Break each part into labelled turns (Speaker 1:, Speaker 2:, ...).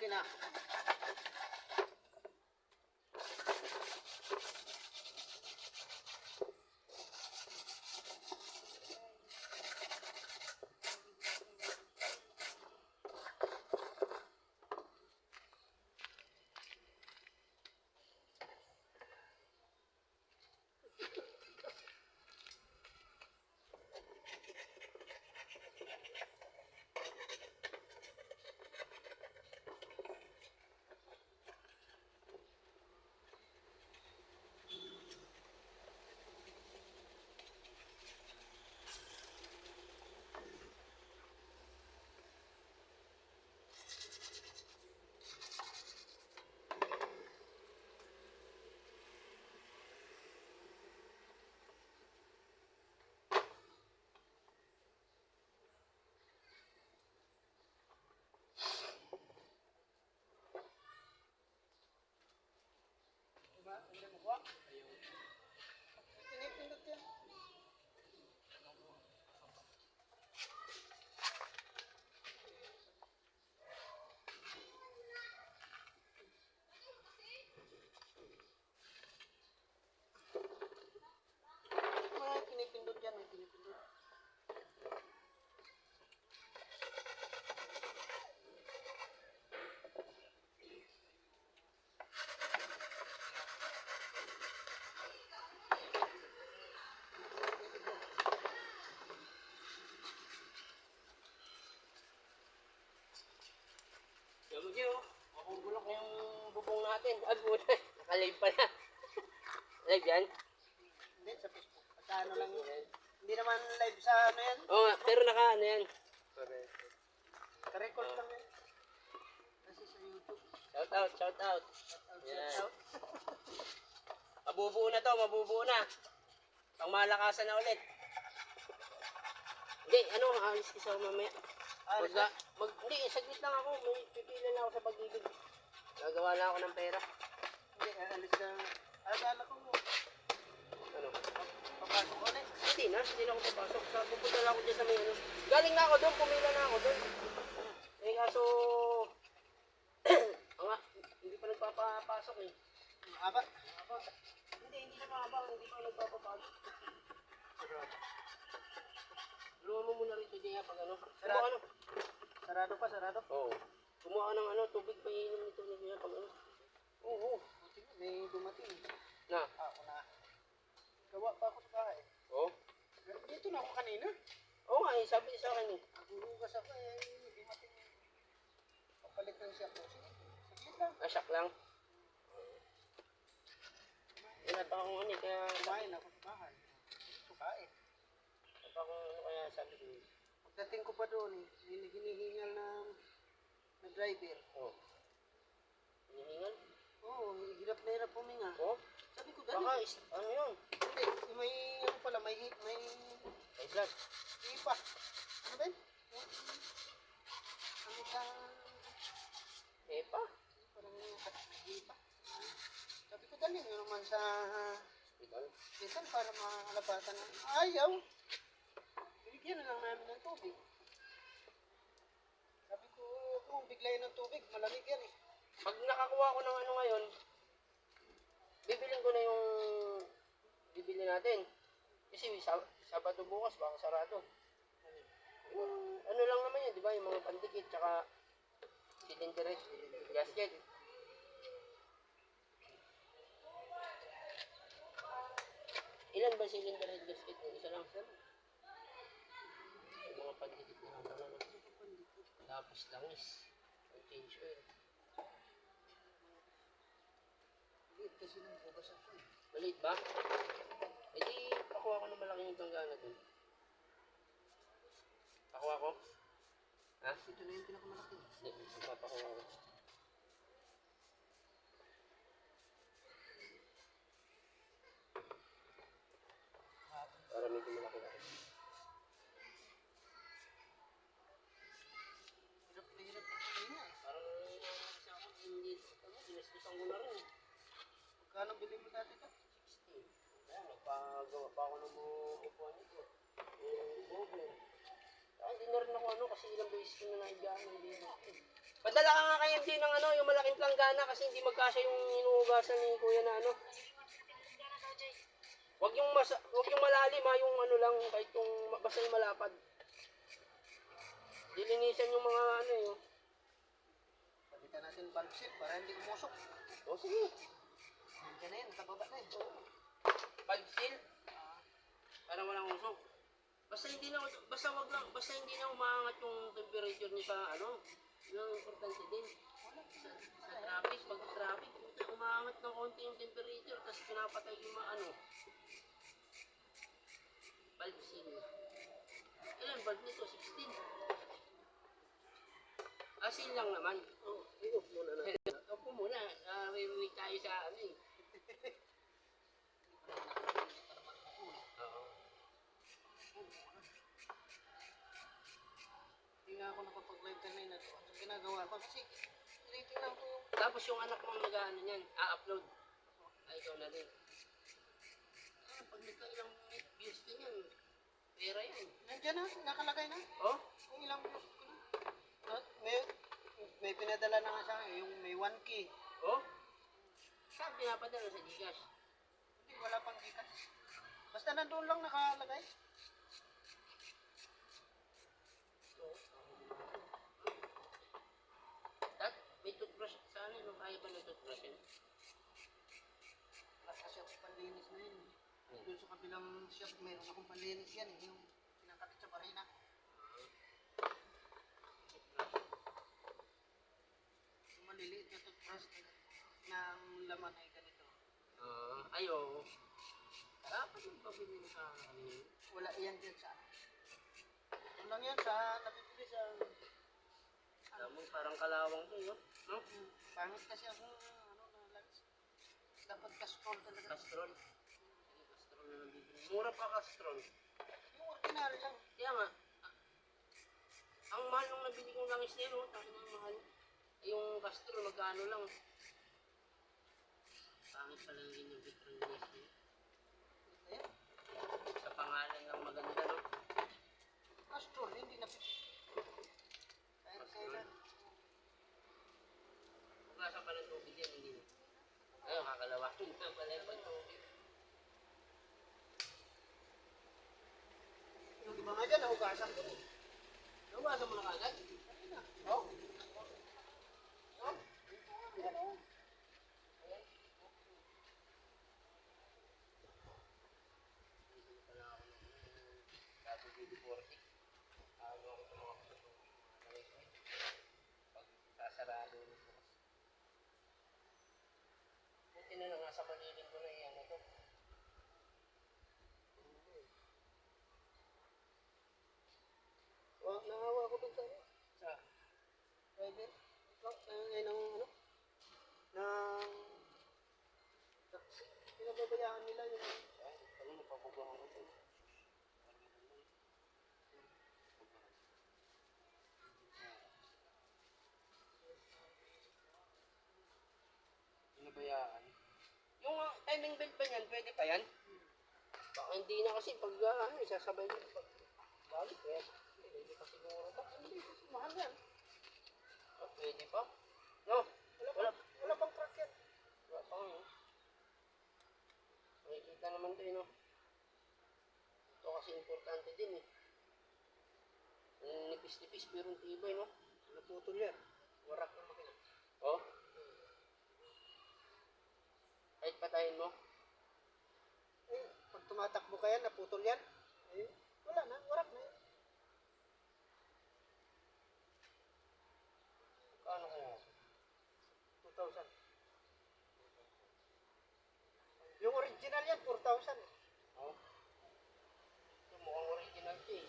Speaker 1: makina. Hindi mo kuha? Pinipindot yan. Pinipindot yan, may pinipindot.
Speaker 2: Yun, mabubulok yung bubong natin. Ah, buta. Naka-live pa na. Live yan?
Speaker 1: Hindi, sa Facebook. Sa ano lang yan. Hindi naman live sa ano yan.
Speaker 2: Oo, pero naka ano yan.
Speaker 1: Ka-record lang yan. Kasi sa YouTube.
Speaker 2: Shout out, shout out. Yan.
Speaker 1: Shout out.
Speaker 2: Mabubuo na to, mabubuo na. Pang malakasan na ulit. Hindi, ano, aalis isa ako mamaya. Hindi, saglit lang ako. May pipila na ako sa pag-ibig. Gagawa na ako ng pera.
Speaker 1: Hindi, alis na. Alala ko mo.
Speaker 2: Ano?
Speaker 1: Papasok ko ulit.
Speaker 2: Hindi na ako papasok. Pupunta na ako dyan sa may ano. Galing na ako doon, pumila na ako doon. Eh kaso, nga, hindi pa nagpapapasok eh.
Speaker 1: Aba?
Speaker 2: Hindi na mahaba, hindi pa nagpapapasok. Tulungan mo muna rito dyan pag ano. Kumuha ano?
Speaker 1: Sarado pa, sarado.
Speaker 2: Oo. Kumuha ka ng ano, tubig pa iinom nito na dyan pag ano. Oo.
Speaker 1: May dumating.
Speaker 2: Na?
Speaker 1: Ako na. Gawa pa ako sa bahay.
Speaker 2: Oo.
Speaker 1: Dito na ako kanina.
Speaker 2: Oo nga eh, sabi sa akin eh.
Speaker 1: Naguhugas ako eh. Dumating. Papalit lang siya po. Saglit lang.
Speaker 2: Asyak lang. Wala pa akong ano eh, kaya...
Speaker 1: Kumain ako sa bahay. Sukain.
Speaker 2: Wala pa akong ano kaya sabi ko eh.
Speaker 1: Pagdating ko pa doon eh, hinihingal na driver.
Speaker 2: Oo. Hinihingal?
Speaker 1: Oo, hirap na hirap puminga.
Speaker 2: Oo?
Speaker 1: Sabi ko, dali.
Speaker 2: Baka, ano yun?
Speaker 1: Hindi, may ano pala, may
Speaker 2: Ay, vlog.
Speaker 1: ipa. Ano ba yun? Ano ka?
Speaker 2: Epa?
Speaker 1: Parang ipa. Sabi ko, dali nga naman sa
Speaker 2: Hospital?
Speaker 1: hospital para makalabatan ng ayaw. Binigyan na lang namin ng tubig. Sabi ko, kung biglayin ng tubig, malamig yan eh.
Speaker 2: Pag nakakuha ko ng ano ngayon, bibilin ko na yung bibili natin. Kasi Sabado bukas, baka sarado. Ano lang naman yan, di ba? Yung mga pandikit, tsaka cylinder gasket. Ilan ba cylinder gasket? Isa lang, sir? Yung mga pandikit na lang. Tapos langis. Change oil.
Speaker 1: Liit kasi nang bugas ako eh.
Speaker 2: Maliit ba? E di, pakuha ko ng malaking tanggana dun. Pakuha ko? Ha?
Speaker 1: Ito na yung pinakamalaki.
Speaker 2: Hindi, papakuha ko. Para medyo malaki-laki.
Speaker 1: Hirap na hirap na kanina eh.
Speaker 2: Parang isa ako, hindi, ginaskusan ko na rin.
Speaker 1: Magkano bili mo dati ka?
Speaker 2: 60. Kaya nagpagawa pa ako ng upuan nito. Yung problem. Kaya hindi na rin ako ano kasi ilang beses ko na naigaan ng dito. Padala ka nga kay MJ ng ano, yung malaking planggana kasi hindi magkasya yung inuugasan ni Kuya na ano. Wag yung malalim ha, yung ano lang, kahit yung basta yung malapad. Dilinisan yung mga ano yun.
Speaker 1: Palitan natin valve seal para hindi umusok.
Speaker 2: O sige.
Speaker 1: Nandiyan na yan, nakababa na eh.
Speaker 2: Valve seal. Para walang usok. Basta hindi na umaangat yung temperature niya sa ano. Yun ang importante din. Sa traffic, pag traffic, umaangat ng konti yung temperature, tapos pinapatay yung mga ano. Valve seal. Ilan valve nito? 16. Seal lang naman.
Speaker 1: Oo, i-off muna natin.
Speaker 2: Opo muna, may tayo sa ano eh. Oo.
Speaker 1: Hindi nga ako nakapag-live kanina. Ang ginagawa ko kasi tinitingnan ko yung
Speaker 2: Tapos yung anak mong nag-ano niyan, upload. Ay, ikaw na rin. Pag nagka-ilang views ka niyan, pera yan.
Speaker 1: nandiyan na, nakalagay na.
Speaker 2: Oh?
Speaker 1: Kung ilang views ko na. May pinadala na nga sa akin, yung may 1K.
Speaker 2: Oh? Saan pinapadala sa Gcash?
Speaker 1: Hindi, wala pang gikas. Basta nandun lang nakalagay.
Speaker 2: May toothbrush sa ano, no? Kaya ba ng toothbrush yun?
Speaker 1: Wala kasi ako panlinis na yun. Doon sa kabilang shop, meron akong panlinis yan eh. Yung pinakakit sa barina. Yung maliliit na toothbrush na ang laman ay ganito.
Speaker 2: Ayo. Dapat yung pabili mo sa kanina.
Speaker 1: Wala yan dyan sa ano. Yun lang yan sa napipili sa
Speaker 2: Alam mo, parang kalawang to, no? No?
Speaker 1: pangit kasi ako ano na lags. Dapat castrol talaga.
Speaker 2: Castrol. Castrol na nabibili. Mura pa castrol.
Speaker 1: Yung original lang.
Speaker 2: Kaya nga, ang mahal nung nabili kong langis na yun, oh, tapos ang mahal. Yung castrol, magkano lang. Pangit pala yung in-vitrin niya.
Speaker 1: Ayan.
Speaker 2: Sa pangalan lang maganda, no?
Speaker 1: Castrol, hindi na kahit kailan.
Speaker 2: Hugasan pa ng tubig yan, hindi na. Ayun, kakalawakin na pala yung tubig.
Speaker 1: Yung iba nga dyan, nahugasan ko eh.
Speaker 2: Hugasan mo na kagad?
Speaker 1: Oh.
Speaker 2: Sasarado nito. Buti na lang nasa malilim ko na yan ito.
Speaker 1: Nangawa ko dun sa ano.
Speaker 2: Sa
Speaker 1: Private. Ngayon ang ano. Ng taxi. Pinababayaan nila yung
Speaker 2: ano napapaguhan ko ito. Pinabayaan. Yung timing belt ba yan, pwede pa yan? Baka hindi na kasi pag isasabay mo pag balik eh. Hindi pa siguro ba?
Speaker 1: hindi kasi mahal yan.
Speaker 2: Pwede pa? No?
Speaker 1: Wala pang truck yan.
Speaker 2: Wala pa nga. Makikita naman tayo, no? Ito kasi importante din eh. Nipis-nipis pero ang tibay, no?
Speaker 1: Naputol yan. Warak ng makina.
Speaker 2: Oh? Kahit patayin mo?
Speaker 1: Eh, pag tumatakbo ka yan, naputol yan. Eh, wala na, warak na yan.
Speaker 2: Kaano kaya?
Speaker 1: 2,000. Yung original yan, 4,000 eh.
Speaker 2: Oh? Ito mukhang original to eh.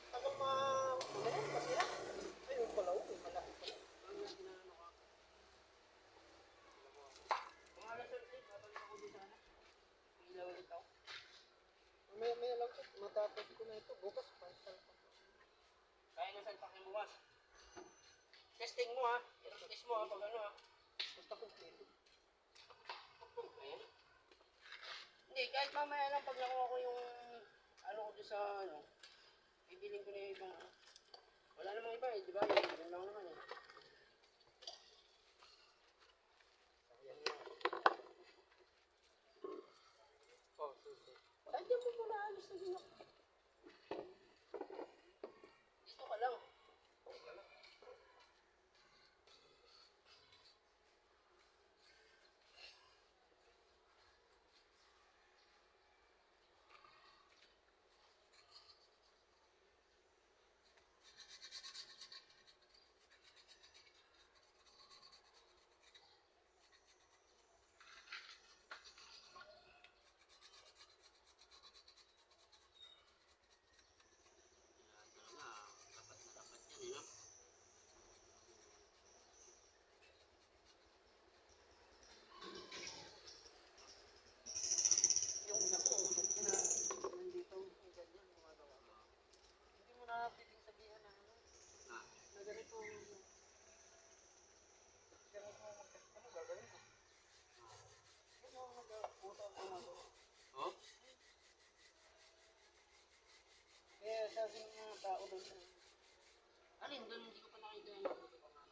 Speaker 1: Tagal ano yan, masira. Ayun pala, malaki pala.
Speaker 2: Pangalan sir, babalik ako doon sana. Ilaw ulit ako.
Speaker 1: May alam ko, matapos ko na ito. Bukas, pansal pa.
Speaker 2: Kaya na salpak yung bukas. Testing mo ha. I-test mo ha pag ano ha.
Speaker 1: Basta kompleto.
Speaker 2: Ayan. Hindi, kahit mamaya lang pag nakuha ko yung ano ko doon sa ano, bibiling ko na yung ibang Wala namang iba eh, di ba? Yun lang naman eh. Ayan na. Oh, sige. Ay, di mo muna alis na din ako. Dito ka lang. Dapat na dapat yan eh, no?
Speaker 1: Yung ako, nandito, ganyan, gumagawa. Hindi mo na pwedeng sabihan na ano,
Speaker 2: Ah,
Speaker 1: na ganito, ano gagawin mo? Ano ang nag-utang gumagawa?
Speaker 2: oh?
Speaker 1: Kaya sabi ng mga tao doon sa
Speaker 2: Alin, doon hindi ko pa nakita yung nabuti ko nga.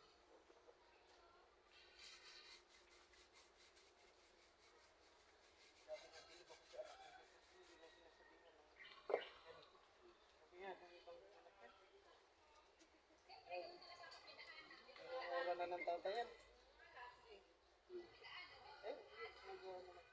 Speaker 1: sabi na dili ko sa anak ng Jesus, hindi lang sinasabihan ng ganito. Sabi nga, kung ibang anak yan, wala na ng tata yan. Eh, nagawa na lang.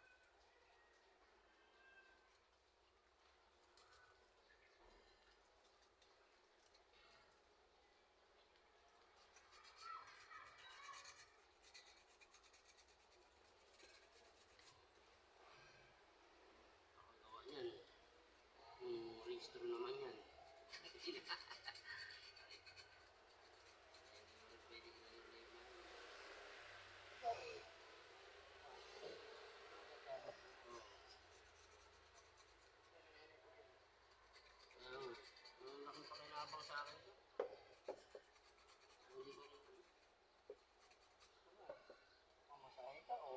Speaker 2: Nakagawa niyan. Yung registro naman yan. Pwede ko na yung live na yun. Oh. Kaya nga, ang laking pakinabang sa akin to. Hindi ko rin.
Speaker 1: Mamasahe ka o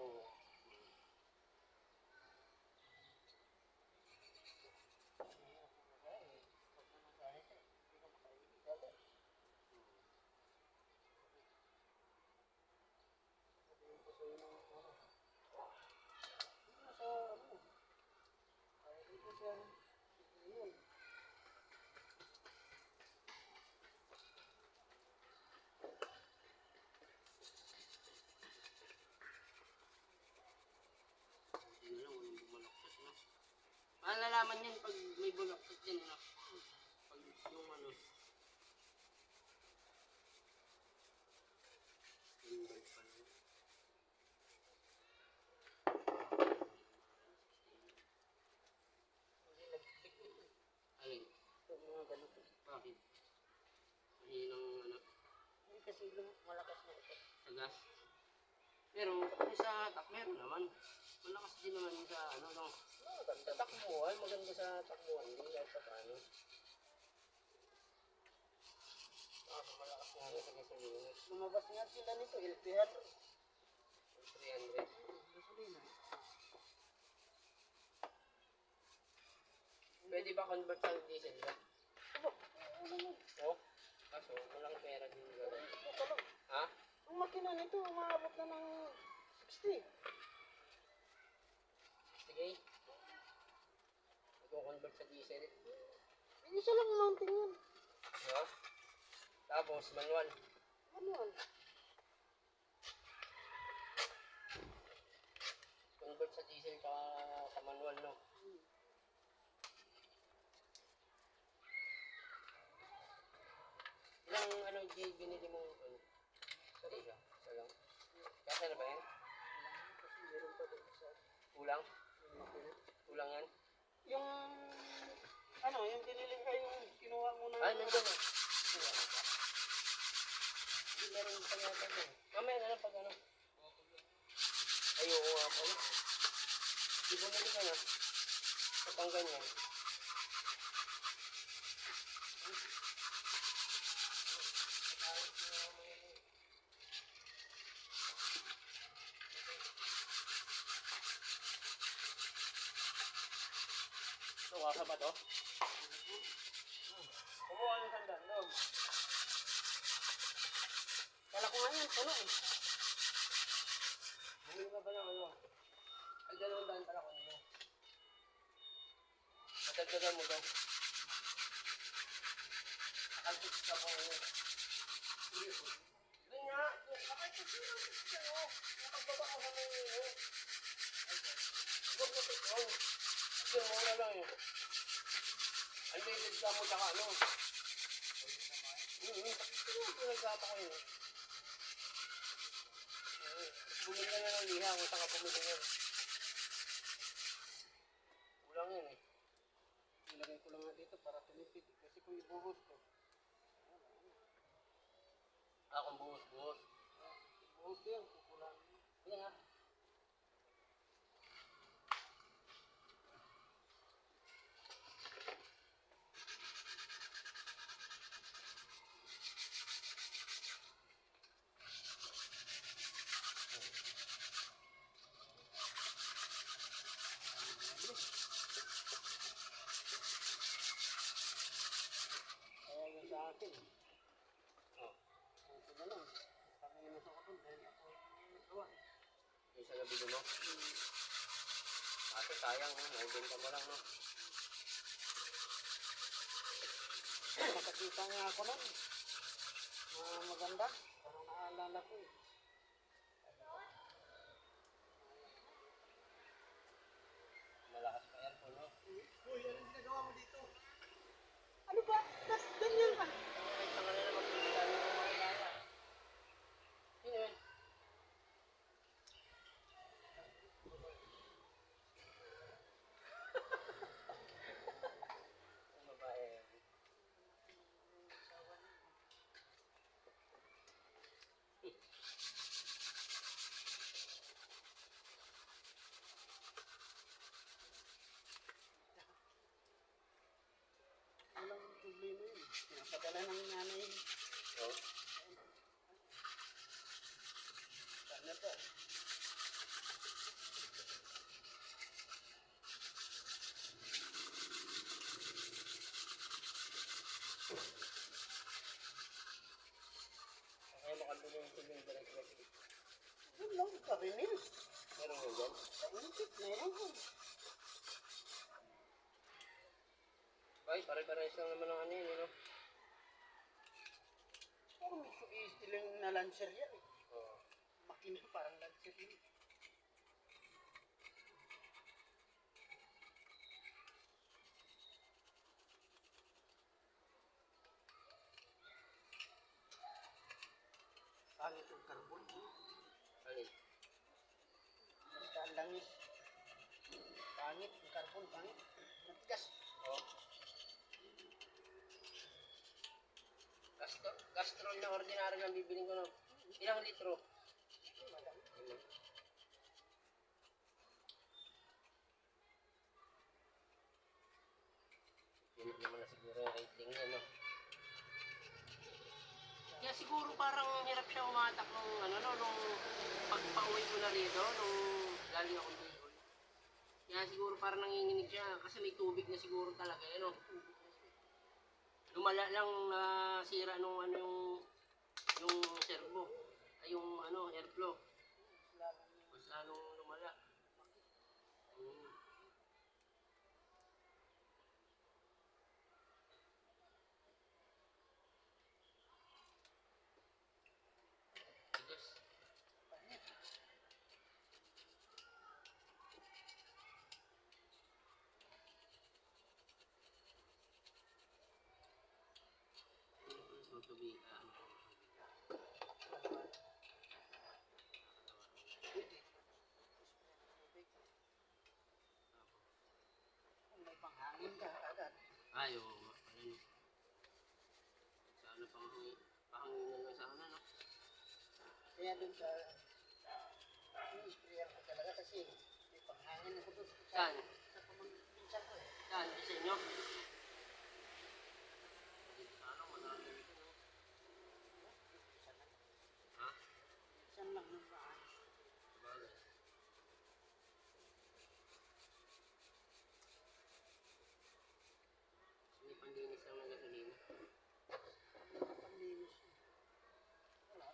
Speaker 2: Hindi na lang, walang bumalaktot, no? Malalaman yan pag may bulaktot yan, no? Pag yung ano, yung bike pa lang. Alin?
Speaker 1: yung mga ganito.
Speaker 2: Bakit? Mahinang ano,
Speaker 1: Hindi kasi malakas na ito.
Speaker 2: sa gas. Pero kung sa takmero naman, malakas din naman sa ano, no? Sa takbuhan, maganda sa takbuhan, hindi kahit pa paano. Malakas nga rin sa gasolina.
Speaker 1: Lumabas nga sila nito, LPR.
Speaker 2: 300.
Speaker 1: Gasolina.
Speaker 2: Pwede ba convert sa diesel ba?
Speaker 1: Ano yun?
Speaker 2: Oo. Kaso, walang pera din gano'n.
Speaker 1: Ito lang.
Speaker 2: Ha?
Speaker 1: Ang makina nito, umaabot na ng 60.
Speaker 2: Sige. Mag-convert sa diesel.
Speaker 1: Isa lang mounting yun.
Speaker 2: Ha? Tapos, manual.
Speaker 1: Manual.
Speaker 2: Convert sa diesel sa manual, no? Ilang ano, Jay, binili mo ano? Isa? Isa lang? Kasa na ba yan?
Speaker 1: Kasi meron pa doon sa
Speaker 2: Kulang?
Speaker 1: makina.
Speaker 2: Kulang yan?
Speaker 1: Yung, ano, yung binili ka yung kinuha mo na.
Speaker 2: Ah, nandiyan na.
Speaker 1: Hindi meron pa yata doon.
Speaker 2: Mamaya na lang pag ano. Ayoko nga pala. Di bumili ka na. Sa pang ganyan. Ito, kasa ba to? Kumuha ng sandal, no? Kala ko nga yan, puno eh. Bumili ka ba ng ano? Ay, 200 pala ko nyo. Matagdagan mo daw. Nakalpit ka po nyo. Doon nga, nakalpit ka po nyo. Nakagbaba ko sa mga nyo. Huwag mo ito. Yung mura lang yun. Unleaded ka mo tsaka ano. Pinagsama ko yun. Bumili ka na ng liha kung saan ka bumili yun. Kulang yun eh.
Speaker 1: Ilagay ko lang nga dito para tumipid. Kasi kung ibuhos ko.
Speaker 2: Kung buhos-buhos.
Speaker 1: Ibuhos ko yan, kukulang.
Speaker 2: Yan nga.
Speaker 1: Kaya yun sa akin.
Speaker 2: Oh.
Speaker 1: Ito na lang. Kami yung nasa kapon dahil ako yung nagawa.
Speaker 2: Yung sa gabi mo. Kaso sayang, naibenta mo lang, no?
Speaker 1: Nakakita nga ako nun. Maganda. Parang naalala ko eh.
Speaker 2: Malakas pa yan po, no?
Speaker 1: Uy, anong ginagawa mo dito? Ano ba? Ganyan ka.
Speaker 2: Ay, tanga na naman kung dami ng mga kaya. Sino yun? Ang babae.
Speaker 1: Walang problema yun. Pinapadala ng nanay.
Speaker 2: Oh.
Speaker 1: Sana po.
Speaker 2: Kaya makabili yung tubig direct-direct.
Speaker 1: Yun lang, karinil.
Speaker 2: Meron nga dyan?
Speaker 1: Sa intit, meron ko.
Speaker 2: Ay, pare-pares lang naman ang ano yun, no?
Speaker 1: Parang istiling na lancer yan eh.
Speaker 2: Oo.
Speaker 1: Makina parang lancer yun. Pangit yung carbon.
Speaker 2: Alin?
Speaker 1: Basta ang langis. Pangit yung carbon, pangit. Matigas.
Speaker 2: Oo. Castrol na ordinary lang bibiling ko, no? Ilang litro?
Speaker 1: Madami.
Speaker 2: Pinit naman na siguro yung rating niya, no? Kaya siguro parang hirap siya umatak nung ano, no, nung pagpa-uwi ko na rito, nung galing akong Bicol. Kaya siguro parang nanginginig siya kasi may tubig na siguro talaga, no? Lumala lang na sira nung ano yung servo, ay yung ano, airflow. Mas lalong lumala. Tigas. Tutubi,
Speaker 1: Kung may panghangin ka agad.
Speaker 2: ay, oo, ayun. Sana pahanginan lang sana, no?
Speaker 1: Kaya dun sa ini-sprayer ko talaga kasi may panghangin ako dun.
Speaker 2: Saan?
Speaker 1: Sa pamangkinsan ko eh.
Speaker 2: Saan? Di sa inyo? Sana manalo dito, no? Ha?
Speaker 1: Minsan lang ng bahay.
Speaker 2: Sabagay. May pandinis lang ng gasolina.
Speaker 1: Panlinis yun. Wala.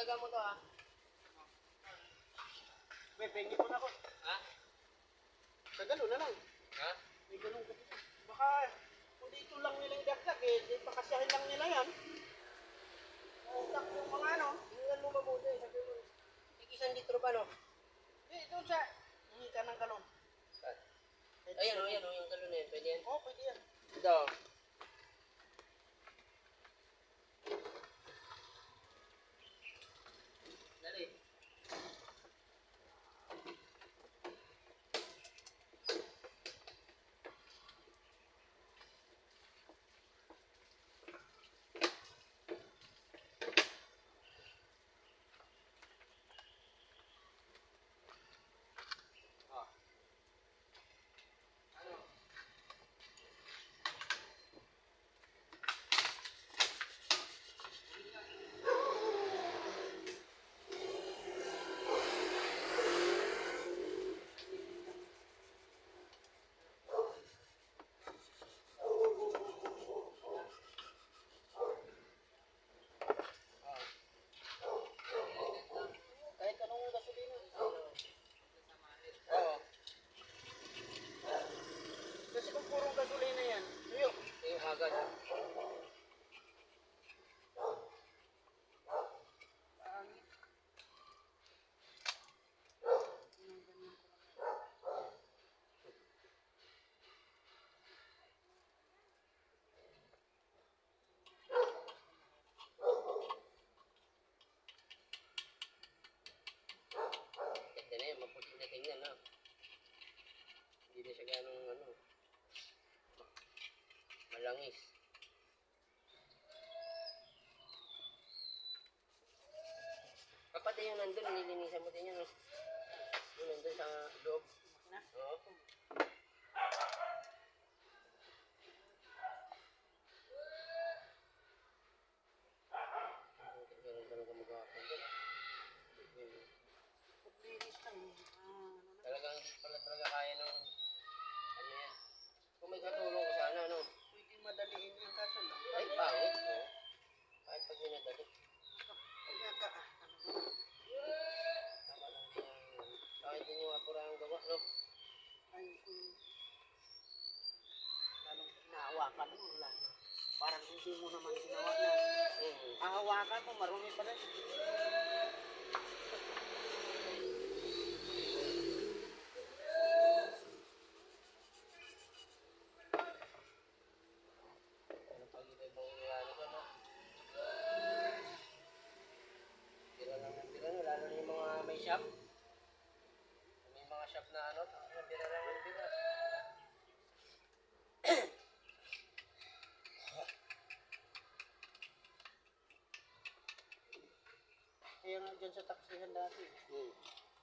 Speaker 2: dagdagan mo to ha.
Speaker 1: May pengi ko na ako.
Speaker 2: Ha?
Speaker 1: Sa gano'n na lang.
Speaker 2: Ha?
Speaker 1: May gano'n kasi. Baka kung dito lang nila idagdag eh, di pakasyahin lang nila yan. Utak yung mga ano.
Speaker 2: Tingnan mo mabuti. Sabi mo, isang litro ba no?
Speaker 1: Hindi, doon sa hingi ka ng galon.
Speaker 2: Ayan o, yung galon na yan. Pwede yan.
Speaker 1: Oo, pwede yan.
Speaker 2: Ito. Dali. Oh. Ano?
Speaker 1: Kahit anong gasolina.
Speaker 2: Oo.
Speaker 1: Kasi kung purong gasolina yan, tuyo.
Speaker 2: Yung agad.
Speaker 1: Pangit.
Speaker 2: Ganda na yan. Maputi na tingnan ha. Hindi na siya ganong ano. Malangis. Kapag yung nandun, nilinisan mo din yan. No? Yung nandun sa loob.
Speaker 1: Na?
Speaker 2: Oo. Ganun ka magkakapon dyan.
Speaker 1: Paglinis lang. Ano na.
Speaker 2: Talagang hindi pala talaga kaya ng ano yan. Kung may katulong ka sana, no?
Speaker 1: Pwede madaliin yung kaso lang.
Speaker 2: Ay, pangit. No? Kahit pag minadali.
Speaker 1: Kaya ka, ano na.
Speaker 2: Tama lang din yung... Kahit din yung apurang gawa, no?
Speaker 1: Ay, lalong hinahawakan mo lang. Parang hindi mo naman ginawa na. Hahawakan mo, marumi pa rin.
Speaker 2: Ano pag iba-ibang ano ka, no? Bira lang ng bira, no? Lalo na yung mga may shop. May mga shop na ano, bira lang ng bira.
Speaker 1: Kaya nga dyan sa taksihan dati.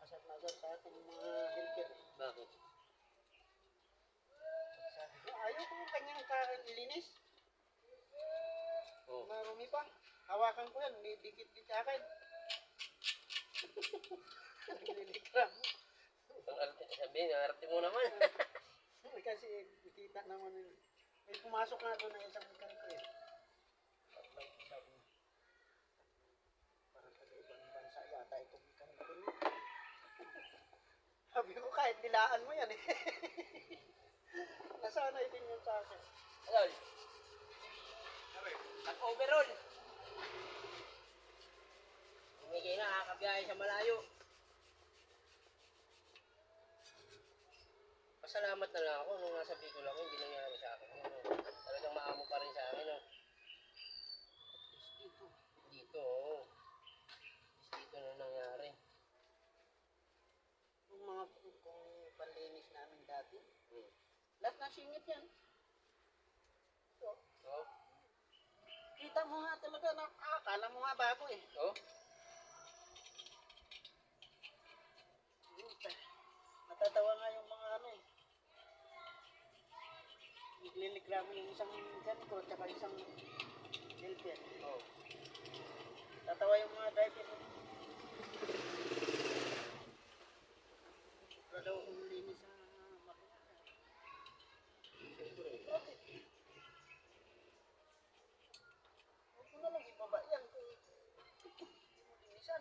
Speaker 1: Asat na agad sa atin yung mga helper.
Speaker 2: Bakit?
Speaker 1: Sabi ko, ayaw ko yung kanyang karilinis.
Speaker 2: Oh.
Speaker 1: Marumi pa. Hawakan ko yan, may dikit din sa akin. Naglilikram.
Speaker 2: Ang arte, sabihin, ang arte mo naman.
Speaker 1: Kasi kita naman yun. May pumasok nga doon na isang mekaniko eh. Sabi, parang taga ibang bansa yata itong mekaniko niya. Sabi ko kahit nilaan mo yan eh. Nasanay din yun sa akin.
Speaker 2: Ano? Nag-overall. Humigay na, kakabiyahe sa malayo. Pasalamat na lang ako nung nasa Bicol ako, hindi nangyari sa akin. Yun, no? Talagang maamo pa rin sa akin. No?
Speaker 1: Dito.
Speaker 2: Dito, oo. Dito na nangyari.
Speaker 1: Yung mga kung panlinis namin dati.
Speaker 2: Hmm.
Speaker 1: Lahat na singit yan. So,
Speaker 2: Oh?
Speaker 1: kita mo nga talaga na akala mo nga bago eh.
Speaker 2: Oh?
Speaker 1: Natatawa nga yung mga ano eh. Naglilikramo yung isang ganito at saka isang helper.
Speaker 2: Oh.
Speaker 1: Tatawa yung mga driver. Wala daw akong linis sa makina.
Speaker 2: Siyempre.
Speaker 1: Bakit? Huwag mo na lang ibaba yan kung hindi mo linisan.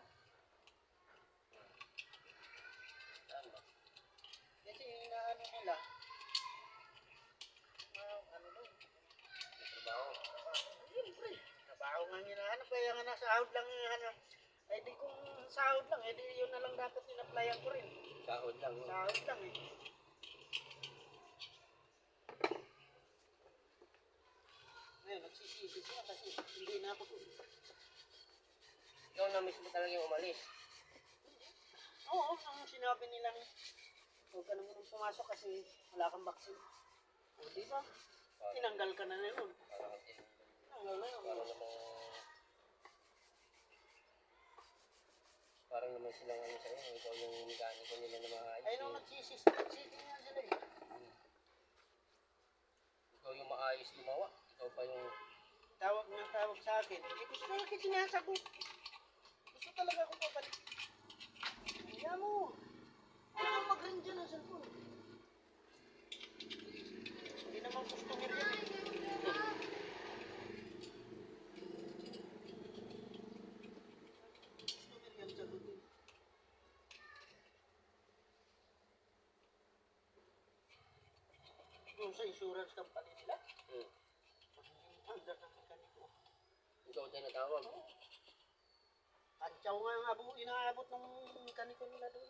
Speaker 1: sinasahod lang yung ano. Eh di kung sahod lang, eh di yun na lang dapat in-applyan ko rin.
Speaker 2: Sahod lang. No?
Speaker 1: Sahod lang eh. Ngayon, nagsisisi siya kasi hindi na ako.
Speaker 2: Ikaw na mismo talaga yung umalis.
Speaker 1: Oo, ang sinabi nilang huwag ka naman pumasok kasi wala kang vaccine. O di ba? Tinanggal ka na na nun.
Speaker 2: Parang tinanggal.
Speaker 1: Tinanggal na yun.
Speaker 2: Parang naman silang ano sa'yo, ikaw yung mekaniko nila na maayos.
Speaker 1: Ay nung
Speaker 2: eh.
Speaker 1: nagsisi nga sila eh.
Speaker 2: Ikaw yung maayos gumawa. Ikaw pa yung...
Speaker 1: Tawag sa akin. Hindi ko sila akin sinasagot. Gusto talaga akong babalik. Kaya mo. Ano ang mag-ring dyan ang cellphone? Hindi naman customer yan eh. Customer yan sa hotel. Yung sa insurance company nila. Under ng mekaniko.
Speaker 2: Ikaw din natawag.
Speaker 1: Katsaw nga ang inaabot ng mekaniko nila doon.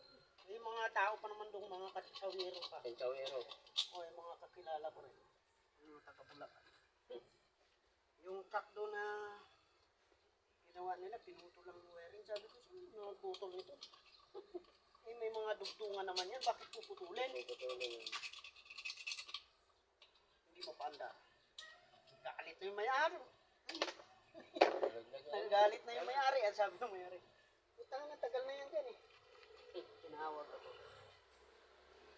Speaker 1: Yung mga tao pa naman doon, mga katsawero pa.
Speaker 2: Penchawero.
Speaker 1: O yung mga kakilala ko rin. Yung mga taga-Bulacan. Yung truck doon na ginawa nila, pinutol lang yung wiring. Sabi ko, sino nagputol nito? Eh may mga dugtungan naman yan, bakit puputulin?
Speaker 2: May tutulong.
Speaker 1: Hindi mapanda. Galit na yung may-ari.
Speaker 2: Nagdag.
Speaker 1: Nagalit na yung may-ari. Ang sabi ng may-ari, utang na, tagal na yan dyan eh. Tinawag ako.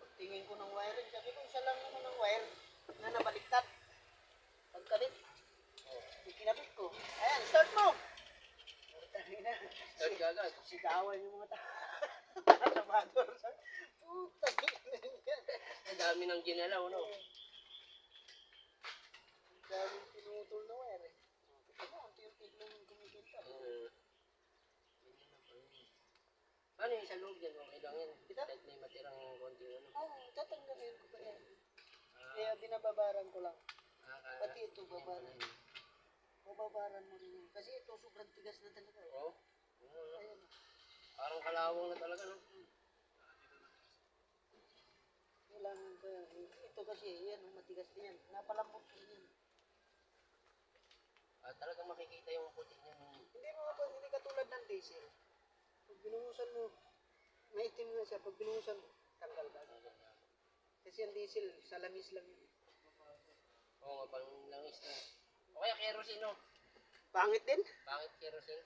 Speaker 1: Pagtingin ko ng wiring, sabi ko, isa lang naman ang wire na nabaliktad. Pagkalit, ikinabit ko. Ayan, start mo! Tangina.
Speaker 2: Start ka agad.
Speaker 1: Sigawan yung mga tao. Sabador. Puta,
Speaker 2: Ang dami ng ginalaw, no?
Speaker 1: ang daming pinutol na wire eh. Ito mo, unti-unti lang yung kumikita.
Speaker 2: Ano yung sa loob yan? Okay lang yan.
Speaker 1: Kita?
Speaker 2: Kahit may matirang konting ano.
Speaker 1: Oo, tatanggalin ko pa yan. Kaya binababaran ko lang. Pati ito, babaran. Bababaran mo rin yun. Kasi ito, sobrang tigas na talaga. Eh.
Speaker 2: Oo.
Speaker 1: Ayan.
Speaker 2: Parang kalawang na talaga, no?
Speaker 1: Kailangan ko yan. Ito kasi, yan, matigas din yan. Napalambot din yan.
Speaker 2: Talagang makikita yung puti niya.
Speaker 1: Hindi mga pa, hindi katulad ng diesel. Pag binungusan mo, maitim na siya. Pag binungusan mo, tanggal ka. Kasi ang diesel, sa langis lang yun.
Speaker 2: Oo nga, pang langis na. O kaya kerosene, no?
Speaker 1: Pangit din.
Speaker 2: Bakit kerosene?